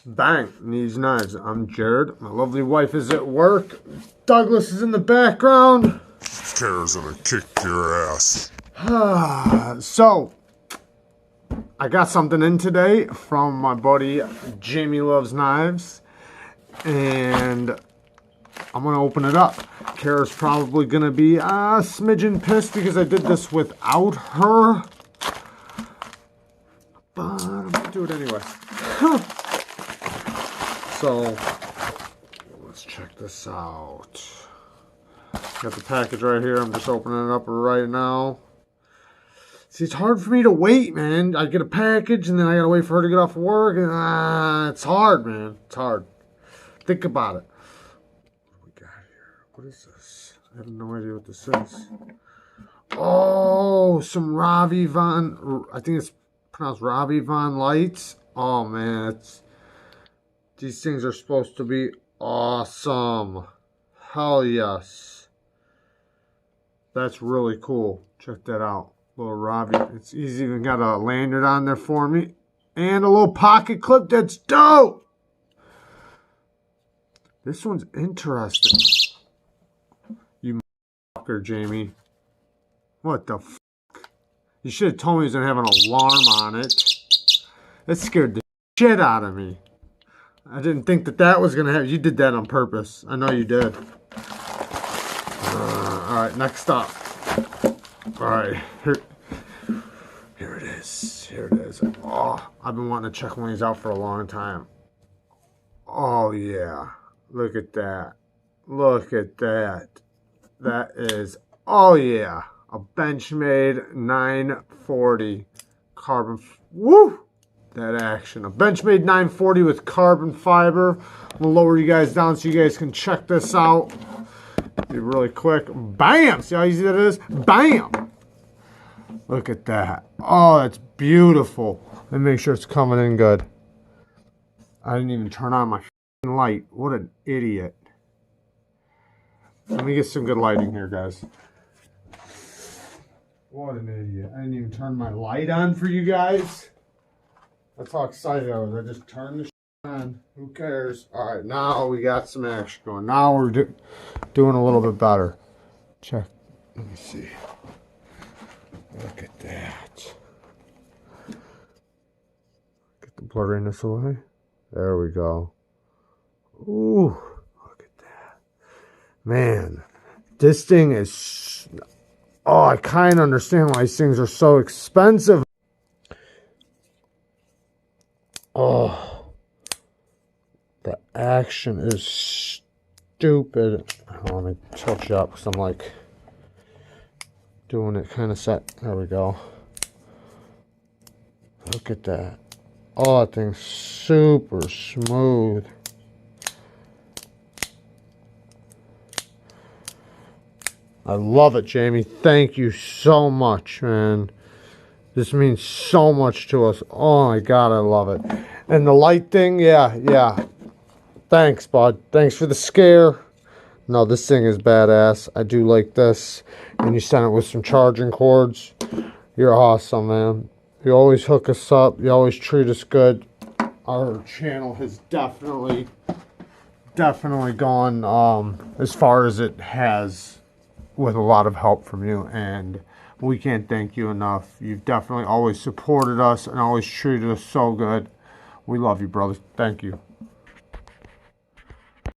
Bang, Neeves Knives. I'm Jared. My lovely wife is at work. Douglas is in the background. Kara's gonna kick your ass. So, I got something in today from my buddy Jamie Loves Knives, and I'm gonna open it up. Kara's probably gonna be a smidgen pissed because I did this without her, but I'm gonna do it anyway. So, let's check this out. Got the package right here. I'm just opening it up right now. See, it's hard for me to wait, man. I get a package and then I gotta wait for her to get off work. And it's hard, man. It's hard. Think about it. What do we got here? What is this? I have no idea what this is. Oh, some Ravi Von. I think it's pronounced Ravi Von Lights. Oh, man. These things are supposed to be awesome. Hell yes. That's really cool. Check that out. Little Robbie. It's easy. Even got a lanyard on there for me. And a little pocket clip. That's dope. This one's interesting. You motherfucker, Jamie. What the fuck? You should have told me he was going to have an alarm on it. That scared the shit out of me. I didn't think that was going to happen. You did that on purpose. I know you did. Alright, next up. Alright, here it is. Here it is. Oh, I've been wanting to check one of these out for a long time. Oh, yeah. Look at that. Look at that. That is, oh, yeah. A Benchmade 940 carbon. Woo! That action. A Benchmade 940 with carbon fiber. I'm going to lower you guys down so you guys can check this out. Be really quick. Bam! See how easy that is? Bam! Look at that. Oh, that's beautiful. Let me make sure it's coming in good. I didn't even turn on my light. What an idiot. Let me get some good lighting here, guys. What an idiot. I didn't even turn my light on for you guys. That's how excited I was. I just turned the on. Who cares? Alright, now we got some action going. Now we're doing a little bit better. Check. Let me see. Look at that. Get the blurriness away. There we go. Ooh, look at that. Man, this thing is... Oh, I kind of understand why these things are so expensive. Oh, the action is stupid. Let me touch it up because I'm like doing it kind of set. There we go. Look at that. Oh, that thing's super smooth. I love it, Jamie. Thank you so much, man. This means so much to us. Oh my God, I love it. And the light thing, yeah. Thanks, bud. Thanks for the scare. No, this thing is badass. I do like this. And you sent it with some charging cords. You're awesome, man. You always hook us up. You always treat us good. Our channel has definitely gone as far as it has with a lot of help from you. And we can't thank you enough. You've definitely always supported us and always treated us so good. We love you, brother. Thank you.